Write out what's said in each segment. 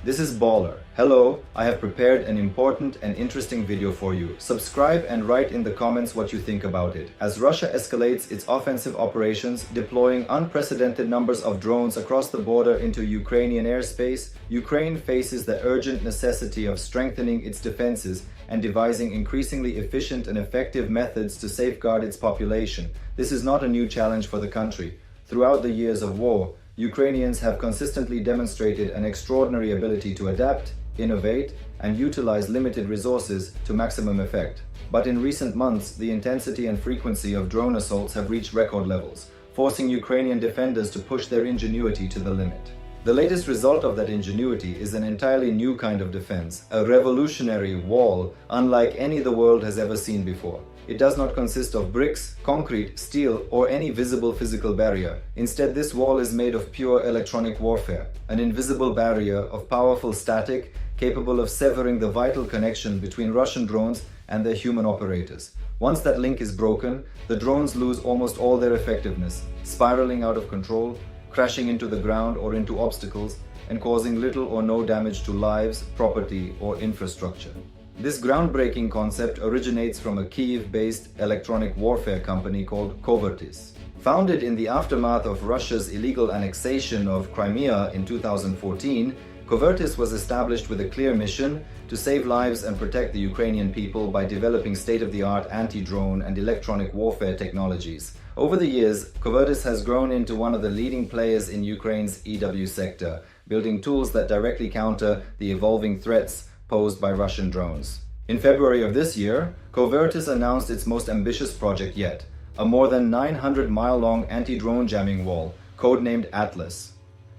This is BAWLER. Hello, I have prepared an important and interesting video for you. Subscribe and write in the comments what you think about it. As Russia escalates its offensive operations, deploying unprecedented numbers of drones across the border into Ukrainian airspace, Ukraine faces the urgent necessity of strengthening its defenses and devising increasingly efficient and effective methods to safeguard its population. This is not a new challenge for the country. Throughout the years of war, Ukrainians have consistently demonstrated an extraordinary ability to adapt, innovate, and utilize limited resources to maximum effect. But in recent months, the intensity and frequency of drone assaults have reached record levels, forcing Ukrainian defenders to push their ingenuity to the limit. The latest result of that ingenuity is an entirely new kind of defense, a revolutionary wall unlike any the world has ever seen before. It does not consist of bricks, concrete, steel, or any visible physical barrier. Instead, this wall is made of pure electronic warfare, an invisible barrier of powerful static capable of severing the vital connection between Russian drones and their human operators. Once that link is broken, the drones lose almost all their effectiveness, spiraling out of control, crashing into the ground or into obstacles, and causing little or no damage to lives, property, or infrastructure. This groundbreaking concept originates from a Kyiv-based electronic warfare company called Covertis. Founded in the aftermath of Russia's illegal annexation of Crimea in 2014, Covertis was established with a clear mission to save lives and protect the Ukrainian people by developing state-of-the-art anti-drone and electronic warfare technologies. Over the years, Covertis has grown into one of the leading players in Ukraine's EW sector, building tools that directly counter the evolving threats posed by Russian drones. In February of this year, Covertis announced its most ambitious project yet, a more than 900-mile-long anti-drone jamming wall, codenamed Atlas.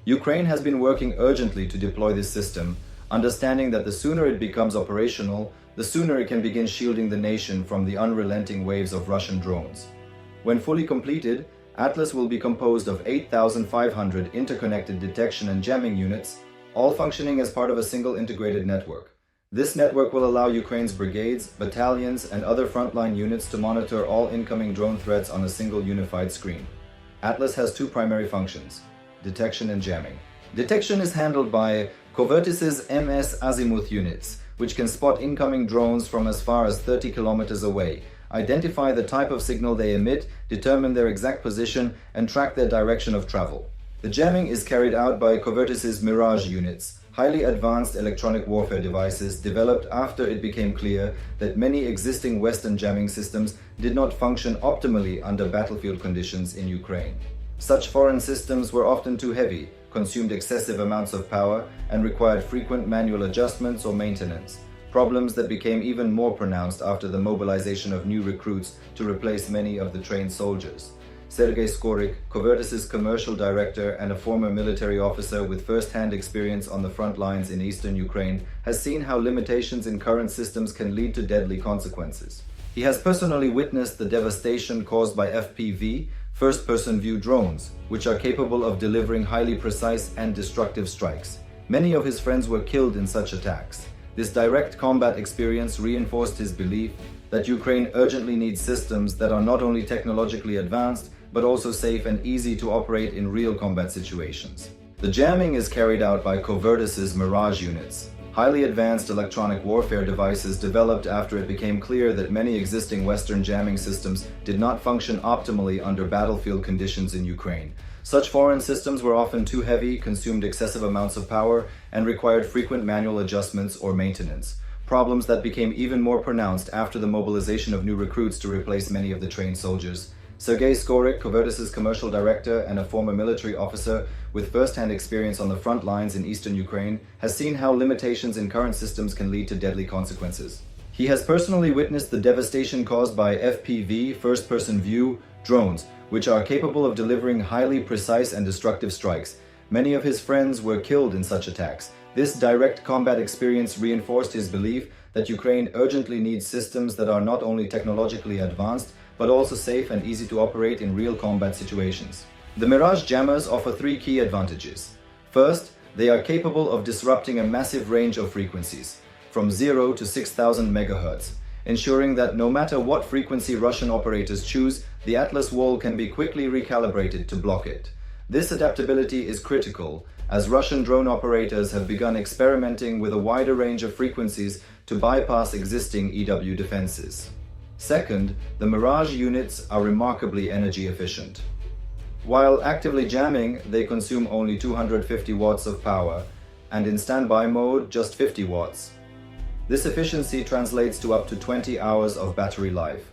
Ukraine has been working urgently to deploy this system, understanding that the sooner it becomes operational, the sooner it can begin shielding the nation from the unrelenting waves of Russian drones. When fully completed, Atlas will be composed of 8,500 interconnected detection and jamming units, all functioning as part of a single integrated network. This network will allow Ukraine's brigades, battalions, and other frontline units to monitor all incoming drone threats on a single unified screen. Atlas has two primary functions: detection and jamming. Detection is handled by Covertis's MS Azimuth units, which can spot incoming drones from as far as 30 kilometers away, identify the type of signal they emit, determine their exact position, and track their direction of travel. The jamming is carried out by Covertis's Mirage units, highly advanced electronic warfare devices developed after it became clear that many existing Western jamming systems did not function optimally under battlefield conditions in Ukraine. Such foreign systems were often too heavy, consumed excessive amounts of power, and required frequent manual adjustments or maintenance, problems that became even more pronounced after the mobilization of new recruits to replace many of the trained soldiers. Sergei Skorik, Covertis's commercial director and a former military officer with first-hand experience on the front lines in eastern Ukraine, has seen how limitations in current systems can lead to deadly consequences. He has personally witnessed the devastation caused by FPV, first-person view drones, which are capable of delivering highly precise and destructive strikes. Many of his friends were killed in such attacks. This direct combat experience reinforced his belief that Ukraine urgently needs systems that are not only technologically advanced, but also safe and easy to operate in real combat situations. The jamming is carried out by Covertis's Mirage units, highly advanced electronic warfare devices developed after it became clear that many existing Western jamming systems did not function optimally under battlefield conditions in Ukraine. Such foreign systems were often too heavy, consumed excessive amounts of power, and required frequent manual adjustments or maintenance, problems that became even more pronounced after the mobilization of new recruits to replace many of the trained soldiers. Sergei Skorik, Covertis's commercial director and a former military officer with first-hand experience on the front lines in eastern Ukraine, has seen how limitations in current systems can lead to deadly consequences. He has personally witnessed the devastation caused by FPV, first-person view, drones, which are capable of delivering highly precise and destructive strikes. Many of his friends were killed in such attacks. This direct combat experience reinforced his belief that Ukraine urgently needs systems that are not only technologically advanced, but also safe and easy to operate in real combat situations. The Mirage jammers offer three key advantages. First, they are capable of disrupting a massive range of frequencies, from 0 to 6,000 MHz, ensuring that no matter what frequency Russian operators choose, the Atlas wall can be quickly recalibrated to block it. This adaptability is critical, as Russian drone operators have begun experimenting with a wider range of frequencies to bypass existing EW defenses. Second, the Mirage units are remarkably energy efficient. While actively jamming, they consume only 250 watts of power, and in standby mode, just 50 watts. This efficiency translates to up to 20 hours of battery life,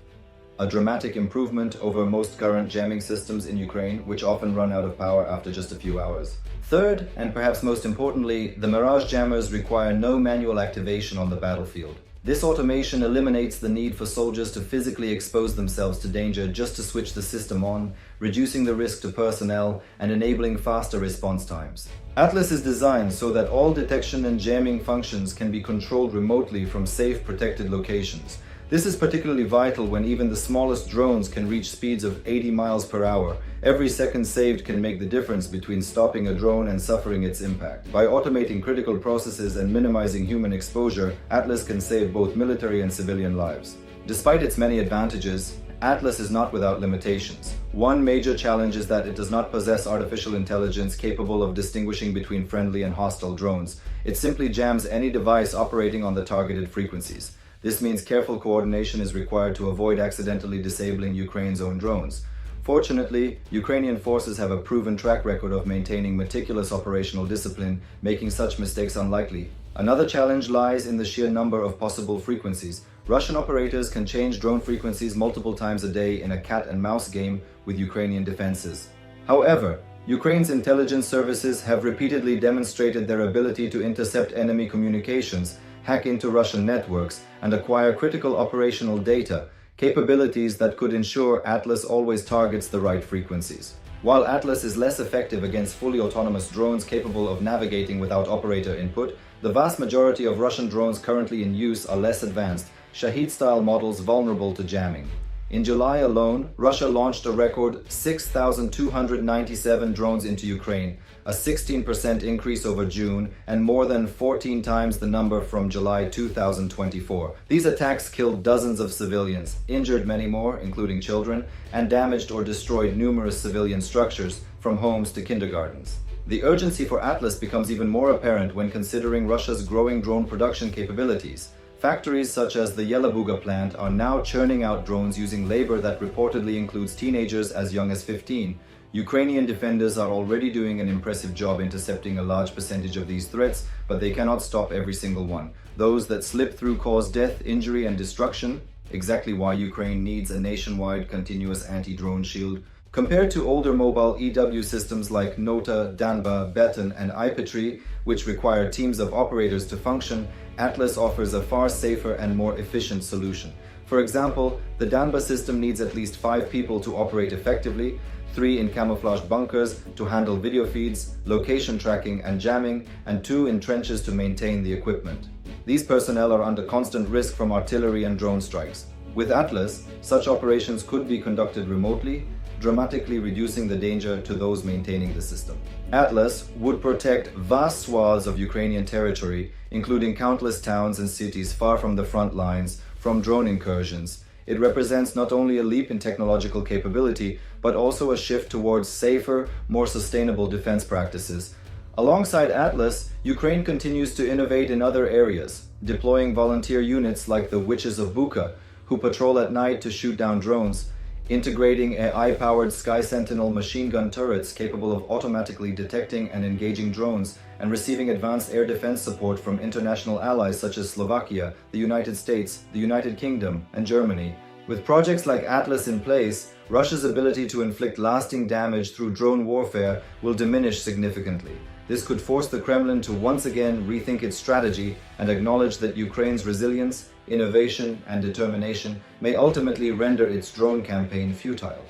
a dramatic improvement over most current jamming systems in Ukraine, which often run out of power after just a few hours. Third, and perhaps most importantly, the Mirage jammers require no manual activation on the battlefield. This automation eliminates the need for soldiers to physically expose themselves to danger just to switch the system on, reducing the risk to personnel and enabling faster response times. Atlas is designed so that all detection and jamming functions can be controlled remotely from safe, protected locations. This is particularly vital when even the smallest drones can reach speeds of 80 miles per hour. Every second saved can make the difference between stopping a drone and suffering its impact. By automating critical processes and minimizing human exposure, Atlas can save both military and civilian lives. Despite its many advantages, Atlas is not without limitations. One major challenge is that it does not possess artificial intelligence capable of distinguishing between friendly and hostile drones. It simply jams any device operating on the targeted frequencies. This means careful coordination is required to avoid accidentally disabling Ukraine's own drones. Fortunately, Ukrainian forces have a proven track record of maintaining meticulous operational discipline, making such mistakes unlikely. Another challenge lies in the sheer number of possible frequencies. Russian operators can change drone frequencies multiple times a day in a cat-and-mouse game with Ukrainian defenses. However, Ukraine's intelligence services have repeatedly demonstrated their ability to intercept enemy communications, hack into Russian networks, and acquire critical operational data, capabilities that could ensure Atlas always targets the right frequencies. While Atlas is less effective against fully autonomous drones capable of navigating without operator input, the vast majority of Russian drones currently in use are less advanced, Shahid-style models vulnerable to jamming. In July alone, Russia launched a record 6,297 drones into Ukraine, a 16% increase over June and more than 14 times the number from July 2024. These attacks killed dozens of civilians, injured many more, including children, and damaged or destroyed numerous civilian structures, from homes to kindergartens. The urgency for Atlas becomes even more apparent when considering Russia's growing drone production capabilities. Factories such as the Yelabuga plant are now churning out drones using labor that reportedly includes teenagers as young as 15. Ukrainian defenders are already doing an impressive job intercepting a large percentage of these threats, but they cannot stop every single one. Those that slip through cause death, injury, and destruction, exactly why Ukraine needs a nationwide continuous anti-drone shield. Compared to older mobile EW systems like Nota, Danba, Beton, and iPetri, which require teams of operators to function, Atlas offers a far safer and more efficient solution. For example, the Danba system needs at least 5 people to operate effectively, 3 in camouflaged bunkers to handle video feeds, location tracking and jamming, and 2 in trenches to maintain the equipment. These personnel are under constant risk from artillery and drone strikes. With Atlas, such operations could be conducted remotely, dramatically reducing the danger to those maintaining the system. Atlas would protect vast swaths of Ukrainian territory, including countless towns and cities far from the front lines, from drone incursions. It represents not only a leap in technological capability, but also a shift towards safer, more sustainable defense practices. Alongside Atlas, Ukraine continues to innovate in other areas, deploying volunteer units like the Witches of Bucha, who patrol at night to shoot down drones, integrating AI-powered Sky Sentinel machine gun turrets capable of automatically detecting and engaging drones, and receiving advanced air defense support from international allies such as Slovakia, the United States, the United Kingdom, and Germany. With projects like Atlas in place, Russia's ability to inflict lasting damage through drone warfare will diminish significantly. This could force the Kremlin to once again rethink its strategy and acknowledge that Ukraine's resilience, innovation, and determination may ultimately render its drone campaign futile.